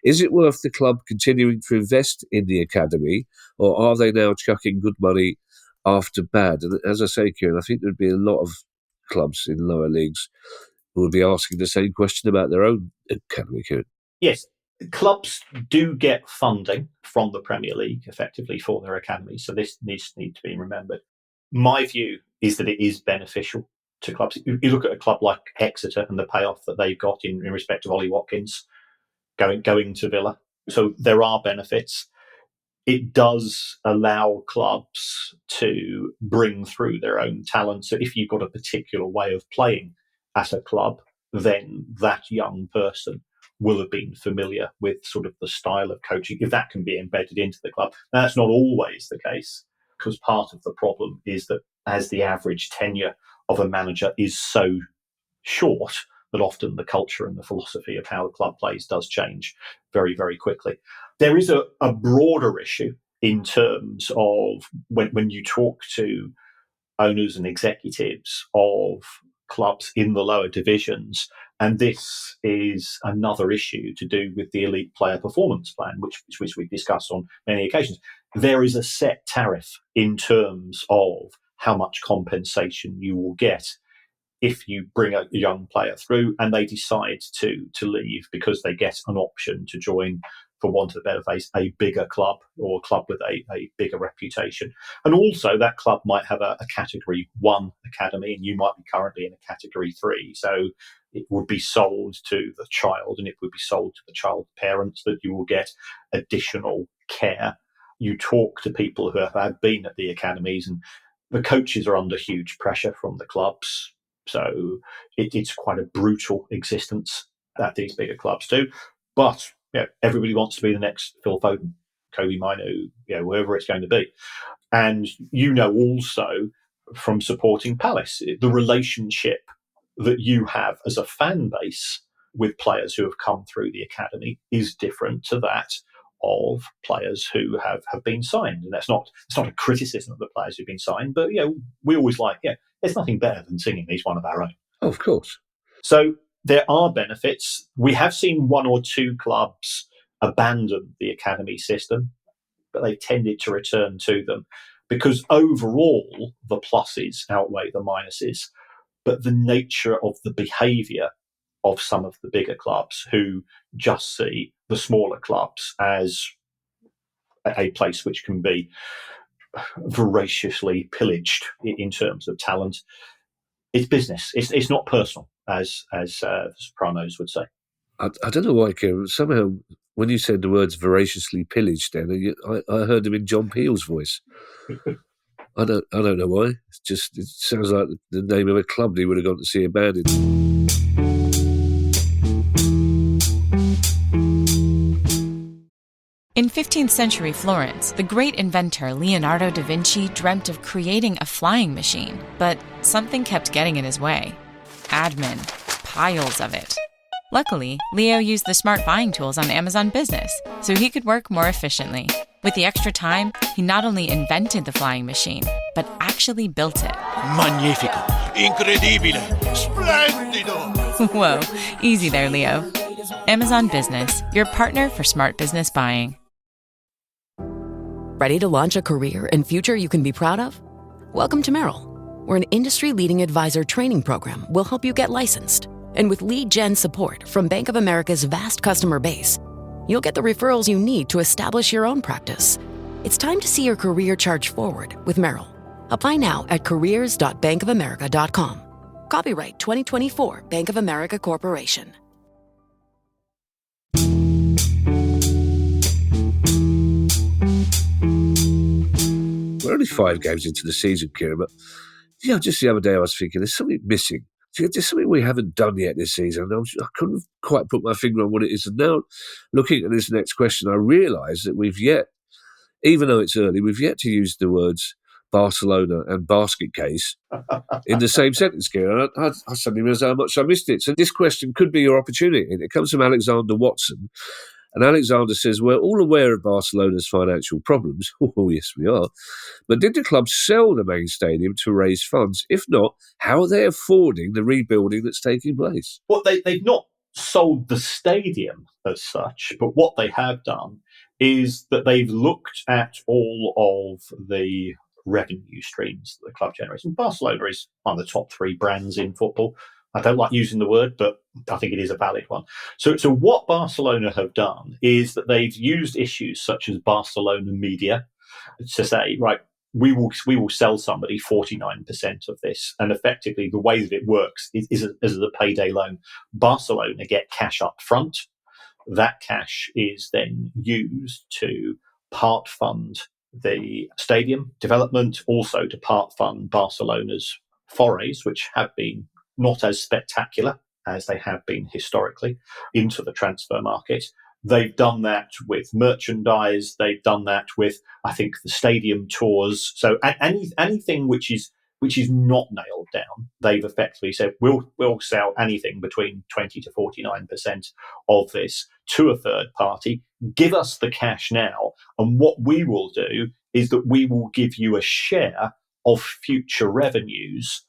Is it worth the club continuing to invest in the academy, or are they now chucking good money after bad? And as I say, Kieran, I think there'd be a lot of clubs in lower leagues who would be asking the same question about their own academy, Kieran. Yes, clubs do get funding from the Premier League effectively for their academy, so this needs to be remembered. My view is that it is beneficial to clubs. You look at a club like Exeter and the payoff that they've got in respect of Ollie Watkins going to Villa. So there are benefits. It does allow clubs to bring through their own talent. So if you've got a particular way of playing at a club, then that young person will have been familiar with sort of the style of coaching, if that can be embedded into the club. Now, that's not always the case, because part of the problem is that as the average tenure of a manager is so short, that often the culture and the philosophy of how the club plays does change very, very quickly. There is a broader issue in terms of when you talk to owners and executives of clubs in the lower divisions, and this is another issue to do with the elite player performance plan, which we've discussed on many occasions. There is a set tariff in terms of how much compensation you will get if you bring a young player through and they decide to leave because they get an option to join, for want of a better phrase, a bigger club or a club with a bigger reputation. And also that club might have a Category 1 academy and you might be currently in a Category 3. So it would be sold to the child and it would be sold to the child parents that you will get additional care. You talk to people who have been at the academies and the coaches are under huge pressure from the clubs. So it's quite a brutal existence that these bigger clubs do. But everybody wants to be the next Phil Foden, Kobe Mino, whoever it's going to be. And also from supporting Palace, the relationship that you have as a fan base with players who have come through the academy is different to that of players who have been signed. And it's not a criticism of the players who've been signed, but we always there's nothing better than singing he's one of our own. Oh, of course. So there are benefits. We have seen one or two clubs abandon the academy system, but they tended to return to them because overall the pluses outweigh the minuses. But the nature of the behaviour of some of the bigger clubs who just see the smaller clubs as a place which can be voraciously pillaged in terms of talent. It's business. It's not personal, as the Sopranos would say. I don't know why, Kieran. Somehow, when you said the words voraciously pillaged, then I heard them in John Peel's voice. I don't know why. It sounds like the name of a club he would have gone to see abandoned. In 15th century Florence, the great inventor Leonardo da Vinci dreamt of creating a flying machine, but something kept getting in his way. Admin. Piles of it. Luckily, Leo used the smart buying tools on Amazon Business, so he could work more efficiently. With the extra time, he not only invented the flying machine, but actually built it. Magnifico! Incredibile! Splendido! Whoa, easy there, Leo. Amazon Business, your partner for smart business buying. Ready to launch a career and future you can be proud of? Welcome to Merrill, where an industry-leading advisor training program will help you get licensed. And with lead gen support from Bank of America's vast customer base, you'll get the referrals you need to establish your own practice. It's time to see your career charge forward with Merrill. Apply now at careers.bankofamerica.com. Copyright 2024 Bank of America Corporation. We're only 5 games into the season, Kieran, but just the other day I was thinking there's something missing. There's something we haven't done yet this season. I couldn't quite put my finger on what it is. And now, looking at this next question, I realise that even though it's early, we've yet to use the words Barcelona and basket case in the same sentence, Kieran. I suddenly realised how much I missed it. So this question could be your opportunity. It comes from Alexander Watson. And Alexander says, we're all aware of Barcelona's financial problems. Oh, yes, we are. But did the club sell the main stadium to raise funds? If not, how are they affording the rebuilding that's taking place? Well, they've not sold the stadium as such, but what they have done is that they've looked at all of the revenue streams that the club generates. And Barcelona is one of the top 3 brands in football. I don't like using the word, but I think it is a valid one. So what Barcelona have done is that they've used issues such as Barcelona media to say, right, we will sell somebody 49% of this. And effectively, the way that it works is as a payday loan. Barcelona get cash up front. That cash is then used to part fund the stadium development, also to part fund Barcelona's forays, which have been not as spectacular as they have been historically into the transfer market. They've done that with merchandise. They've done that with, I think, the stadium tours. So anything which is not nailed down, they've effectively said, we'll sell anything between 20 to 49% of this to a third party. Give us the cash now. And what we will do is that we will give you a share of future revenues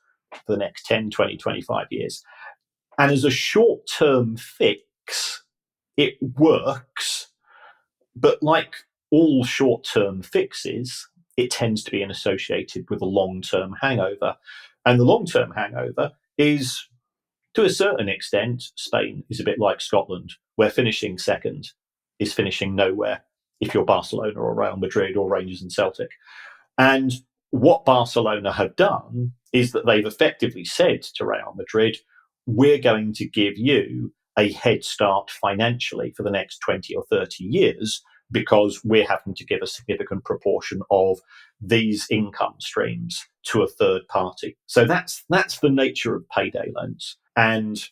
for the next 10, 20, 25 years. And as a short-term fix, it works. But like all short-term fixes, it tends to be associated with a long-term hangover. And the long-term hangover is, to a certain extent, Spain is a bit like Scotland, where finishing second is finishing nowhere if you're Barcelona or Real Madrid or Rangers and Celtic. And what Barcelona have done is that they've effectively said to Real Madrid, we're going to give you a head start financially for the next 20 or 30 years because we're having to give a significant proportion of these income streams to a third party. So that's the nature of payday loans. And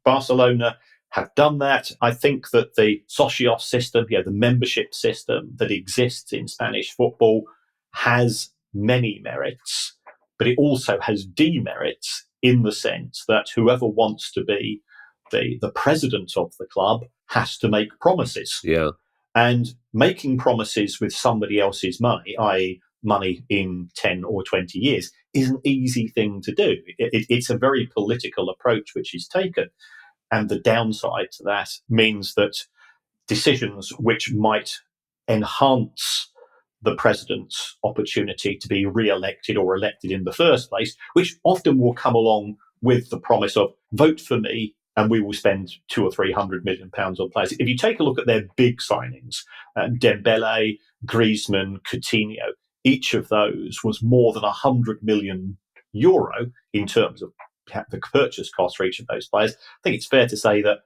Barcelona have done that. I think that the Socios system, the membership system that exists in Spanish football has many merits, but it also has demerits in the sense that whoever wants to be the president of the club has to make promises. Yeah. And making promises with somebody else's money, i.e. money in 10 or 20 years, is an easy thing to do. It's a very political approach which is taken. And the downside to that means that decisions which might enhance the president's opportunity to be re-elected or elected in the first place, which often will come along with the promise of vote for me and we will spend 200 or 300 million pounds on players. If you take a look at their big signings, Dembele, Griezmann, Coutinho, each of those was more than €100 million in terms of the purchase cost for each of those players. I think it's fair to say that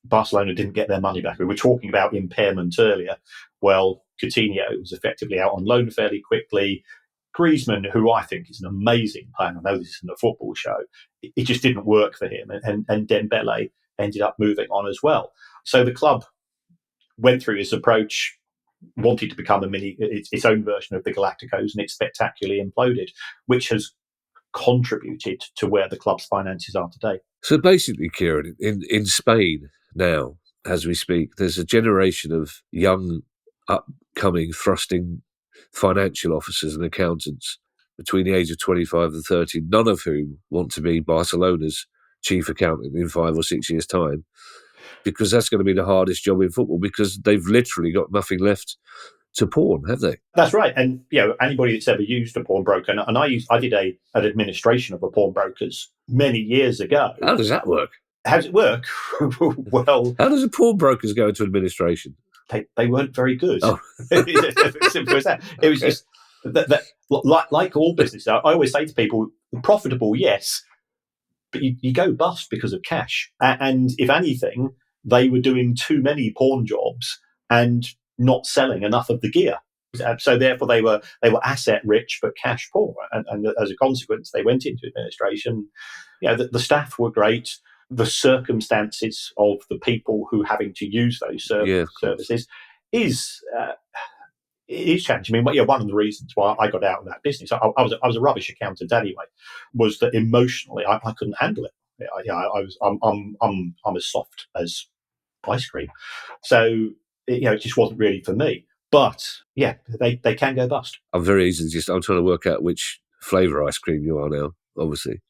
Barcelona didn't get their money back. We were talking about impairment earlier. Well, Coutinho was effectively out on loan fairly quickly. Griezmann, who I think is an amazing player, I know this isn't a football show, it just didn't work for him. And Dembele ended up moving on as well. So the club went through this approach, wanted to become its own version of the Galacticos, and it spectacularly imploded, which has contributed to where the club's finances are today. So basically, Kieran, in Spain now, as we speak, there's a generation of young, upcoming, thrusting financial officers and accountants between the age of 25 and 30, none of whom want to be Barcelona's chief accountant in 5 or 6 years' time, because that's going to be the hardest job in football, because they've literally got nothing left to pawn, have they? That's right. And anybody that's ever used a pawnbroker, and I did an administration of a pawnbrokers many years ago. How does that work? How does it work? Well, how does a pawnbrokers go into administration? They weren't very good. Oh. It's simple as that. It was just that like all businesses, I always say to people, profitable, yes, but you go bust because of cash. And if anything, they were doing too many pawn jobs and not selling enough of the gear. So therefore they were asset rich but cash poor. And as a consequence, they went into administration. The staff were great. The circumstances of the people who having to use those services is challenging. I mean, one of the reasons why I got out of that business, I was a rubbish accountant anyway, was that emotionally I couldn't handle it. I'm as soft as ice cream, so it just wasn't really for me. But they can go bust. I'm very easy. I'm trying to work out which flavour ice cream you are now. Obviously,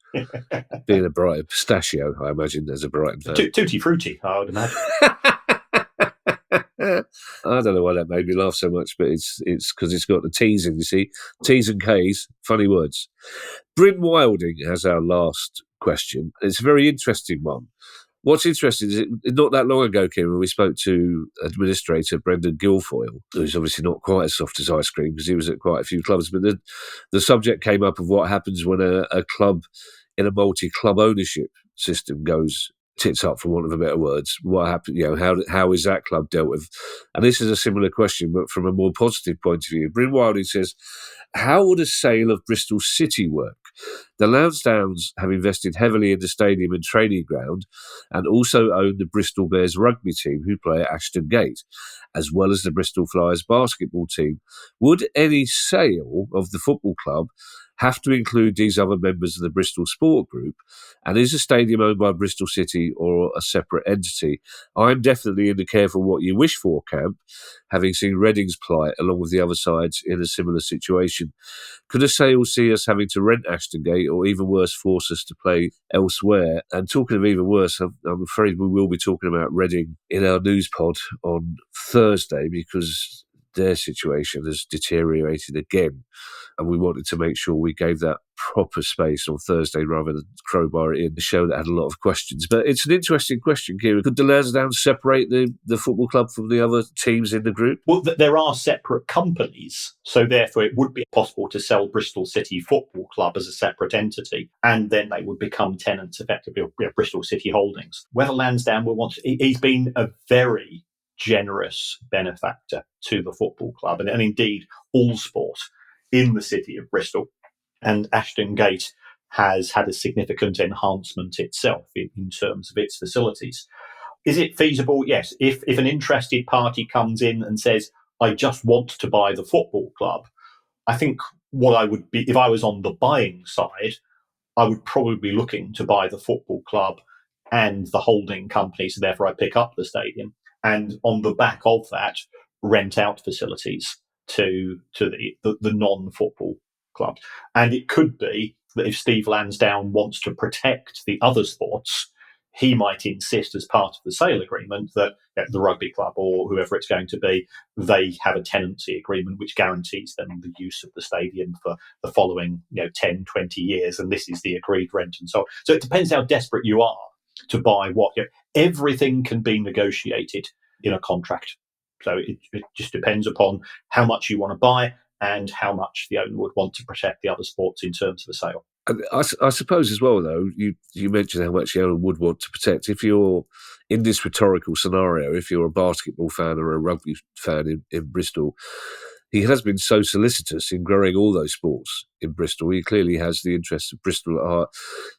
being a Brighton pistachio, I imagine there's a Brighton fan. Tutti frutti, I would imagine. I don't know why that made me laugh so much, but it's because it's got the T's in, you see. T's and K's, funny words. Bryn Wilding has our last question. It's a very interesting one. What's interesting is not that long ago, Kieran, we spoke to administrator Brendan Guilfoyle, who's obviously not quite as soft as ice cream because he was at quite a few clubs, but the subject came up of what happens when a club in a multi-club ownership system goes tits up, for want of a better words. What happened? How is that club dealt with? And this is a similar question, but from a more positive point of view. Bryn Wilding says, how would a sale of Bristol City work? The Lansdowns have invested heavily in the stadium and training ground and also own the Bristol Bears rugby team who play at Ashton Gate, as well as the Bristol Flyers basketball team. Would any sale of the football club have to include these other members of the Bristol Sport Group? And is the stadium owned by Bristol City or a separate entity? I'm definitely in the careful what you wish for camp, having seen Reading's plight along with the other sides in a similar situation. Could a sale see us having to rent Ashton Gate, or even worse, force us to play elsewhere? And talking of even worse, I'm afraid we will be talking about Reading in our news pod on Thursday, because their situation has deteriorated again, and we wanted to make sure we gave that proper space on Thursday rather than crowbar it in the show that had a lot of questions. But it's an interesting question, Kieran. Could the Lansdowns separate the football club from the other teams in the group? Well, there are separate companies, so therefore it would be possible to sell Bristol City Football Club as a separate entity, and then they would become tenants effectively of Bristol City Holdings. Whether Lansdown will want to, he's been a very generous benefactor to the football club and indeed all sport in the city of Bristol. And Ashton Gate has had a significant enhancement itself in terms of its facilities. Is it feasible? Yes. If an interested party comes in and says, I just want to buy the football club, I think what I would be, if I was on the buying side, I would probably be looking to buy the football club and the holding company, so therefore I pick up the stadium, and on the back of that, rent out facilities to the non-football clubs. And it could be that if Steve Lansdowne wants to protect the other sports, he might insist as part of the sale agreement that the rugby club or whoever it's going to be, they have a tenancy agreement which guarantees them the use of the stadium for the following 10, 20 years, and this is the agreed rent and so on. So it depends how desperate you are to buy what. Everything can be negotiated in a contract. So it just depends upon how much you want to buy and how much the owner would want to protect the other sports in terms of a sale. I suppose as well, though, you mentioned how much the owner would want to protect. If you're in this rhetorical scenario, if you're a basketball fan or a rugby fan in Bristol, he has been so solicitous in growing all those sports in Bristol. He clearly has the interests of Bristol at heart.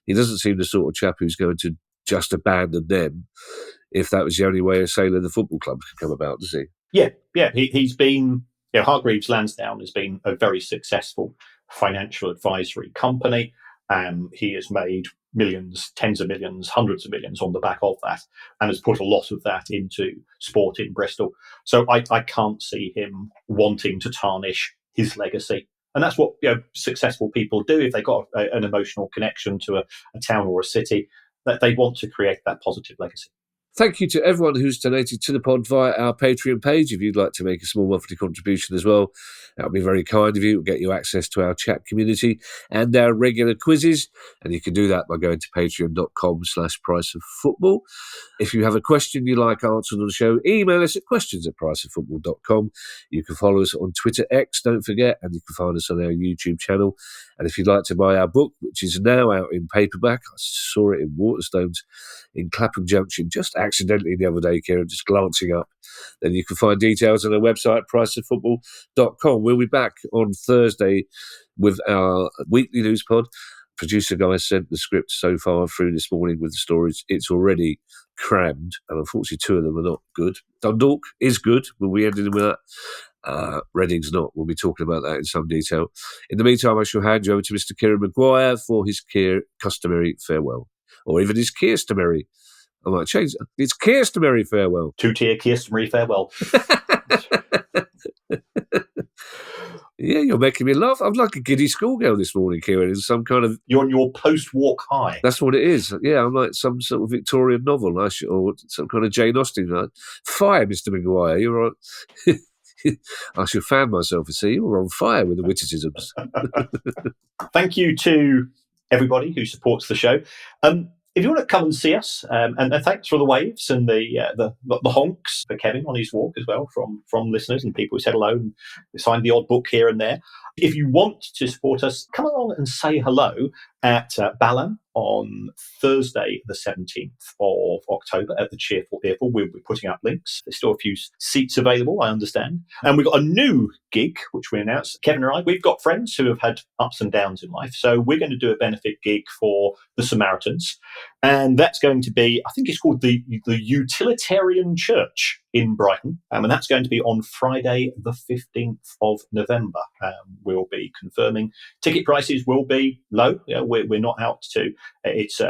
He doesn't seem the sort of chap who's going to just abandon them if that was the only way a sale of the football club could come about, does he? Yeah. He's been, Hargreaves Lansdowne has been a very successful financial advisory company. He has made millions, tens of millions, hundreds of millions on the back of that, and has put a lot of that into sport in Bristol. So I can't see him wanting to tarnish his legacy. And that's what successful people do if they've got an emotional connection to a town or a city, that they want to create that positive legacy. Thank you to everyone who's donated to the pod via our Patreon page. If you'd like to make a small monthly contribution as well, that would be very kind of you. It will get you access to our chat community and our regular quizzes. And you can do that by going to patreon.com/priceoffootball. If you have a question you'd like answered on the show, email us at questions@priceoffootball.com. You can follow us on Twitter X, don't forget, and you can find us on our YouTube channel. And if you'd like to buy our book, which is now out in paperback, I saw it in Waterstones in Clapham Junction just accidentally the other day, Kieran, just glancing up, then you can find details on our website, priceoffootball.com. We'll be back on Thursday with our weekly news pod. Producer guy sent the script so far through this morning with the stories. It's already crammed, and unfortunately 2 of them are not good. Dundalk is good. We'll be ending with that. Reading's not. We'll be talking about that in some detail. In the meantime, I shall hand you over to Mr. Kieran Maguire for his customary farewell. Or even his customary. I might change it. It's customary farewell. 2-tier customary farewell. Yeah, you're making me laugh. I'm like a giddy schoolgirl this morning, Kieran. It's some kind of... You're on your post-walk high. That's what it is. Yeah, I'm like some sort of Victorian novel, or some kind of Jane Austen. Like, fire, Mr. Maguire. You're on... I should fan myself and see you're on fire with the witticisms. Thank you to everybody who supports the show. If you want to come and see us, and thanks for the waves and the honks for Kevin on his walk as well from listeners and people who said hello and signed the odd book here and there. If you want to support us, come along and say hello at Balham on Thursday, the 17th of October at the Cheerful Earful. We'll be putting up links. There's still a few seats available, I understand. And we've got a new gig, which we announced. Kevin and I, we've got friends who have had ups and downs in life. So we're going to do a benefit gig for the Samaritans. And that's going to be, I think it's called the Utilitarian Church in Brighton. And that's going to be on Friday, the 15th of November. We'll be confirming. Ticket prices will be low. We're not out to... It's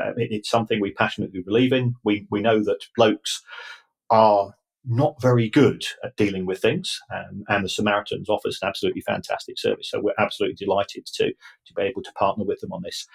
something we passionately believe in. We know that blokes are not very good at dealing with things, and the Samaritans offers an absolutely fantastic service. So we're absolutely delighted to be able to partner with them on this.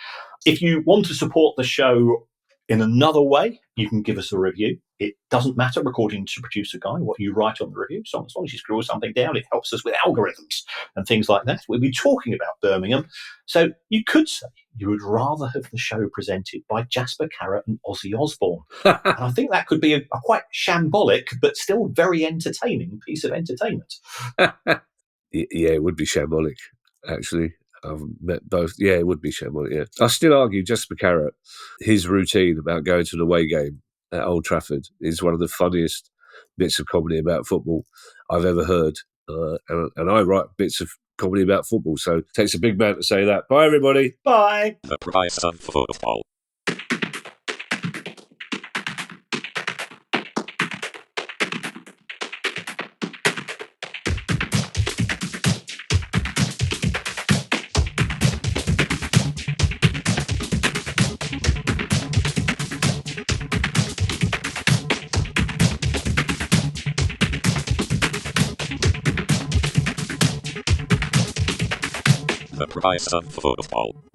If you want to support the show in another way, you can give us a review. It doesn't matter, according to Producer Guy, what you write on the review. So as long as you scroll something down, it helps us with algorithms and things like that. We'll be talking about Birmingham. So you could say you would rather have the show presented by Jasper Carrott and Ozzy Osbourne. And I think that could be a quite shambolic, but still very entertaining piece of entertainment. Yeah, it would be shambolic, actually. I've met both. Yeah, it would be shambolic, yeah. I still argue Jasper Carrott, his routine about going to an away game at Old Trafford is one of the funniest bits of comedy about football I've ever heard. And I write bits of comedy about football, so it takes a big man to say that. Bye, everybody. Bye. The Price of Football. Horizon Football.